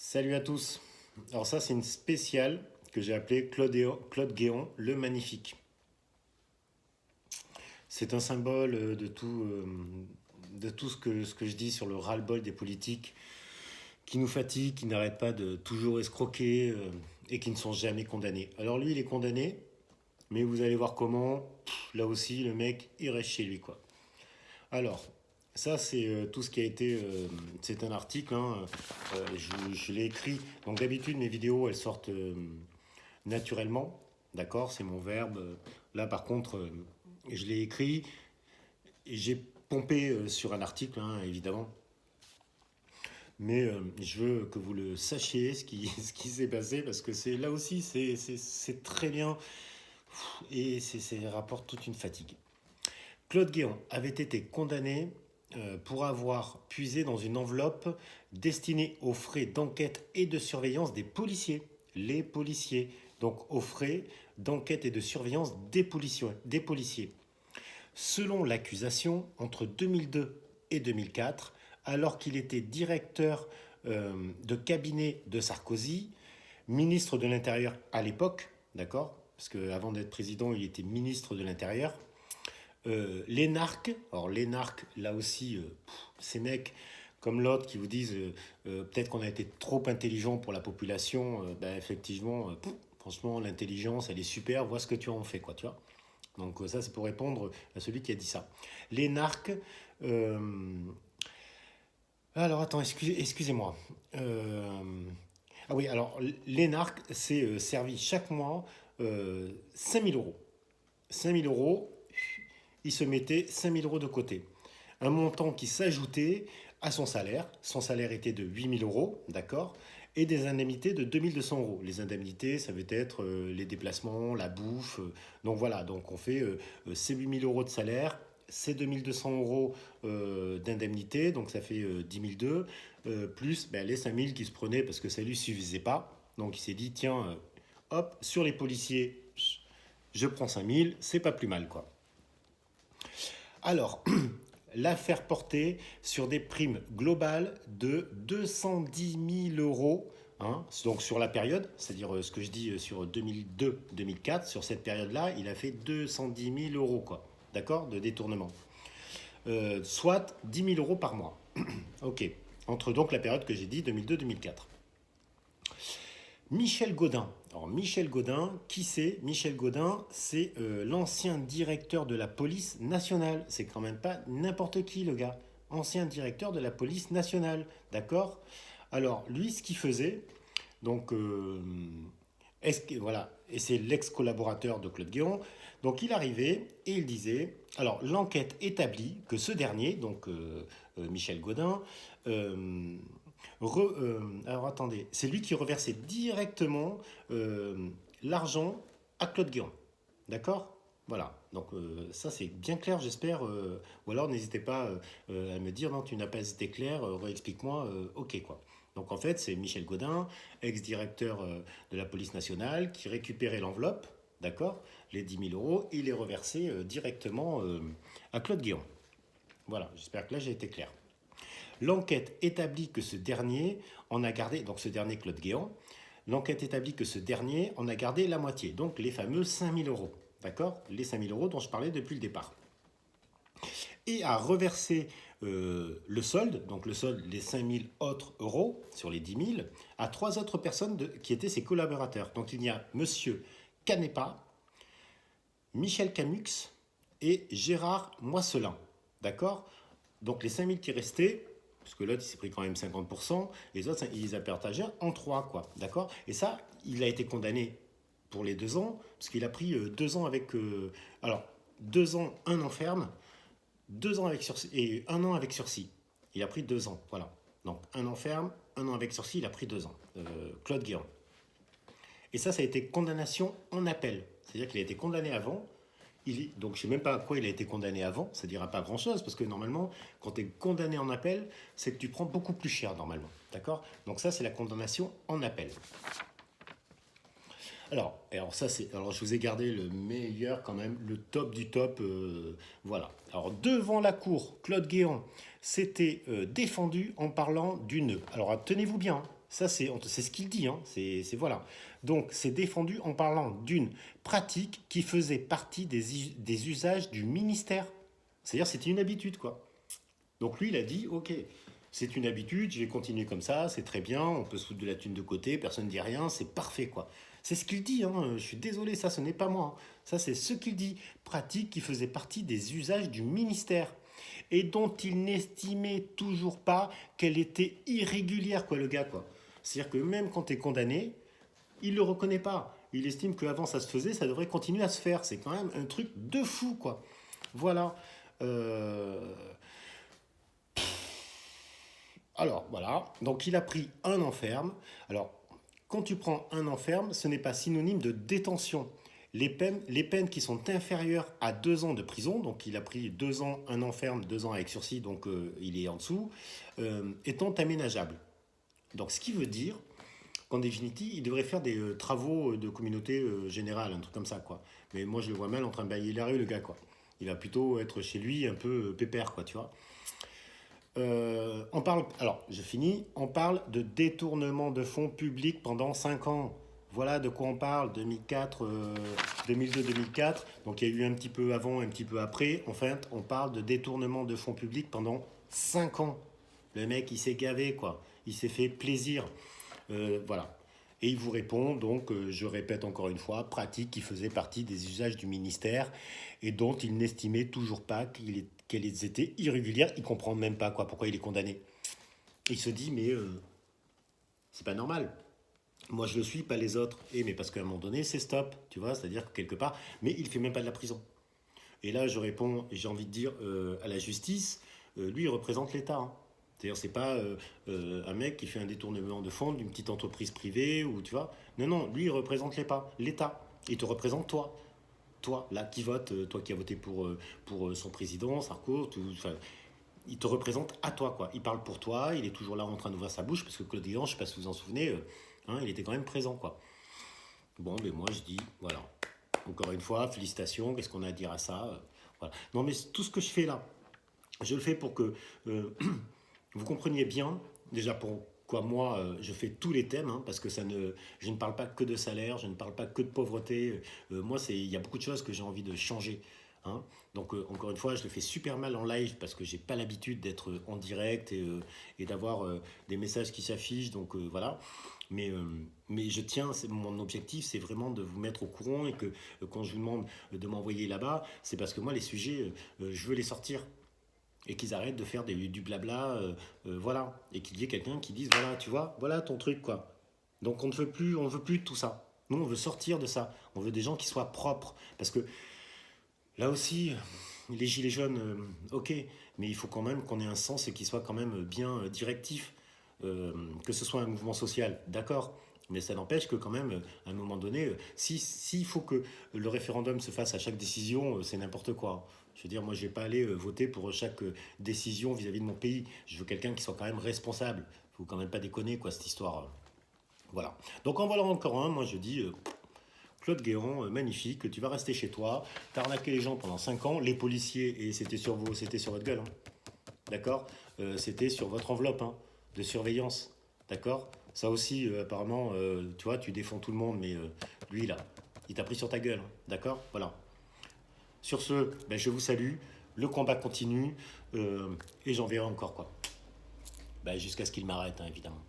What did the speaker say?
Salut à tous. Alors ça, c'est une spéciale que j'ai appelée Claude Guéon, le Magnifique. C'est un symbole de tout ce que je dis sur le ras-le-bol des politiques qui nous fatiguent, qui n'arrêtent pas de toujours escroquer et qui ne sont jamais condamnés. Alors lui, il est condamné, mais vous allez voir comment, là aussi, le mec, il reste chez lui, quoi. Alors, ça, c'est tout ce qui a été. C'est un article, hein, je l'ai écrit. Donc, d'habitude, mes vidéos, elles sortent naturellement. D'accord, c'est mon verbe. Là, par contre, je l'ai écrit. Et j'ai pompé sur un article, hein, évidemment. Mais je veux que vous le sachiez, ce qui s'est passé, parce que c'est là aussi, c'est très bien. Et ça rapporte toute une fatigue. Claude Guéon avait été condamné pour avoir puisé dans une enveloppe destinée aux frais d'enquête et de surveillance des policiers. Les policiers. Donc aux frais d'enquête et de surveillance des policiers. Selon l'accusation, entre 2002 et 2004, alors qu'il était directeur de cabinet de Sarkozy, ministre de l'Intérieur à l'époque, d'accord, parce qu'avant d'être président, il était ministre de l'Intérieur, l'énarque, alors l'énarque, là aussi, ces mecs comme l'autre qui vous disent peut-être qu'on a été trop intelligent pour la population, ben effectivement, franchement, l'intelligence, elle est super, vois ce que tu en fais, quoi, tu vois. Donc ça, c'est pour répondre à celui qui a dit ça. L'énarque, euh, alors attends, excusez-moi. Ah oui, alors l'énarque s'est servi chaque mois 5 000 euros. 5 000 euros, il se mettait 5 000 euros de côté. Un montant qui s'ajoutait à son salaire. Son salaire était de 8 000 euros, d'accord, et des indemnités de 2 200 euros. Les indemnités, ça veut être les déplacements, la bouffe. Donc voilà, donc on fait ces 8 000 euros de salaire, ces 2 200 euros d'indemnité, donc ça fait 10 200, plus ben, les 5 000 qui se prenaient parce que ça ne lui suffisait pas. Donc il s'est dit, tiens, hop, sur les policiers, je prends 5 000, c'est pas plus mal, quoi. Alors, l'affaire portait sur des primes globales de 210 000 euros, hein, donc sur la période, c'est-à-dire ce que je dis sur 2002-2004, sur cette période-là, il a fait 210 000 euros, quoi, d'accord, de détournement. Soit 10 000 euros par mois. Ok, entre donc la période que j'ai dit, 2002-2004. Michel Gaudin. Alors Michel Gaudin, qui c'est? Michel Gaudin, c'est l'ancien directeur de la police nationale. C'est quand même pas n'importe qui, le gars. Ancien directeur de la police nationale, d'accord? Alors lui, ce qu'il faisait, donc voilà, et c'est l'ex-collaborateur de Claude Guéon. Donc il arrivait et il disait, alors l'enquête établit que ce dernier, donc Michel Gaudin, euh, alors attendez, c'est lui qui reversait directement l'argent à Claude Guéant. D'accord? Voilà, donc ça c'est bien clair, j'espère. Ou alors n'hésitez pas à me dire, non, tu n'as pas été clair, réexplique-moi, ok quoi. Donc en fait, c'est Michel Gaudin, ex-directeur de la police nationale, qui récupérait l'enveloppe, d'accord, les 10 000 euros, et il les reversait directement à Claude Guéant. Voilà, j'espère que là j'ai été clair. L'enquête établit que ce dernier en a gardé, donc ce dernier Claude Guéant, l'enquête établit que ce dernier en a gardé la moitié, donc les fameux 5 000 euros. D'accord? Les 5 000 euros dont je parlais depuis le départ. Et a reversé le solde, donc le solde, les 5 000 autres euros sur les 10 000, à trois autres personnes qui étaient ses collaborateurs. Donc il y a Monsieur Canepa, Michel Camux et Gérard Moisselin. D'accord? Donc les 5 000 qui restaient, parce que l'autre il s'est pris quand même 50%, les autres ils a partagé en 3, quoi. D'accord? Et ça, il a été condamné pour les 2 ans, parce qu'il a pris 2 ans avec. Alors, 2 ans, 1 an ferme, 2 ans avec sursis, et 1 an avec sursis. Il a pris 2 ans, voilà. Donc 1 an ferme, 1 an avec sursis, il a pris 2 ans. Claude Guéant. Et ça a été condamnation en appel. C'est-à-dire qu'il a été condamné avant. Donc je ne sais même pas à quoi il a été condamné avant, ça ne dira pas grand-chose, parce que normalement, quand tu es condamné en appel, c'est que tu prends beaucoup plus cher normalement. D'accord? Donc ça, c'est la condamnation en appel. Alors ça, alors je vous ai gardé le meilleur quand même, le top du top. Voilà. Alors devant la cour, Claude Guéant s'était défendu en parlant du nœud. Alors tenez-vous bien, hein. Ça, c'est ce qu'il dit, hein. Voilà. Donc, c'est défendu en parlant d'une pratique qui faisait partie des usages du ministère. C'est-à-dire, c'était une habitude, quoi. Donc, lui, il a dit, ok, c'est une habitude, je vais continuer comme ça, c'est très bien, on peut se foutre de la thune de côté, personne ne dit rien, c'est parfait, quoi. C'est ce qu'il dit, hein. Je suis désolé, ça, ce n'est pas moi, hein. Ça, c'est ce qu'il dit. Pratique qui faisait partie des usages du ministère et dont il n'estimait toujours pas qu'elle était irrégulière, quoi, le gars, quoi. C'est-à-dire que même quand tu es condamné, il le reconnaît pas. Il estime qu'avant ça se faisait, ça devrait continuer à se faire. C'est quand même un truc de fou, quoi. Voilà. Euh, Alors, voilà. Donc, il a pris un enferme. Alors, quand tu prends un enferme, ce n'est pas synonyme de détention. Les peines qui sont inférieures à 2 ans de prison, donc il a pris 2 ans, un enferme, 2 ans avec sursis, donc il est en dessous, étant aménageables. Donc, ce qui veut dire qu'en définitive, il devrait faire des travaux de communauté générale, un truc comme ça, quoi. Mais moi, je le vois mal en train de bailler la rue, le gars, quoi. Il va plutôt être chez lui un peu pépère, quoi, tu vois. On parle, alors je finis, on parle de détournement de fonds publics pendant 5 ans. Voilà de quoi on parle, 2004, 2002-2004. Donc il y a eu un petit peu avant, un petit peu après. En fait, on parle de détournement de fonds publics pendant 5 ans. Le mec, il s'est gavé, quoi. Il s'est fait plaisir. Voilà. Et il vous répond, donc, je répète encore une fois, pratique qui faisait partie des usages du ministère et dont il n'estimait toujours pas qu'elles étaient irrégulières. Il comprend même pas quoi, pourquoi il est condamné. Il se dit, mais c'est pas normal. Moi, je le suis, pas les autres. Et mais parce qu'à un moment donné, c'est stop, tu vois, c'est-à-dire que quelque part, mais il fait même pas de la prison. Et là, je réponds, et j'ai envie de dire à la justice, lui, il représente l'État, hein. C'est-à-dire, c'est pas un mec qui fait un détournement de fonds d'une petite entreprise privée ou tu vois. Non, non, lui, il représente l'État. Il te représente toi. Toi, là, qui vote, toi qui as voté pour son président, Sarko, enfin, il te représente à toi, quoi. Il parle pour toi, il est toujours là en train d'ouvrir sa bouche, parce que Claude Guéant, je sais pas si vous vous en souvenez, hein, il était quand même présent, quoi. Bon, mais moi, je dis, voilà. Encore une fois, félicitations, qu'est-ce qu'on a à dire à ça voilà. Non, mais tout ce que je fais là, je le fais pour que vous compreniez bien, déjà pourquoi moi je fais tous les thèmes, hein, parce que je ne parle pas que de salaire, je ne parle pas que de pauvreté. Moi, il y a beaucoup de choses que j'ai envie de changer, hein. Donc, encore une fois, je le fais super mal en live parce que j'ai pas l'habitude d'être en direct et d'avoir des messages qui s'affichent. Donc, voilà. Mais je tiens, mon objectif, c'est vraiment de vous mettre au courant et que quand je vous demande de m'envoyer là-bas, c'est parce que moi, les sujets, je veux les sortir et qu'ils arrêtent de faire du blabla, voilà, et qu'il y ait quelqu'un qui dise, voilà, tu vois, voilà ton truc, quoi. Donc on veut plus de tout ça. Nous, on veut sortir de ça. On veut des gens qui soient propres. Parce que là aussi, les gilets jaunes, ok, mais il faut quand même qu'on ait un sens et qu'il soit quand même bien directif. Que ce soit un mouvement social, d'accord, mais ça n'empêche que quand même, à un moment donné, s'il faut que le référendum se fasse à chaque décision, c'est n'importe quoi. Je veux dire, moi, je ne vais pas aller voter pour chaque décision vis-à-vis de mon pays. Je veux quelqu'un qui soit quand même responsable. Il ne faut quand même pas déconner, quoi, cette histoire. Voilà. Donc, en voilà encore un. Moi, je dis, Claude Guéant, magnifique. Tu vas rester chez toi. T'as arnaqué les gens pendant 5 ans. Les policiers, et c'était sur votre gueule, hein. D'accord. C'était sur votre enveloppe, hein, de surveillance. D'accord. Ça aussi, apparemment, tu vois, tu défends tout le monde, mais lui, là, il t'a pris sur ta gueule, hein. D'accord. Voilà. Sur ce, ben, je vous salue. Le combat continue et j'en verrai encore, quoi. Ben, jusqu'à ce qu'il m'arrête, hein, évidemment.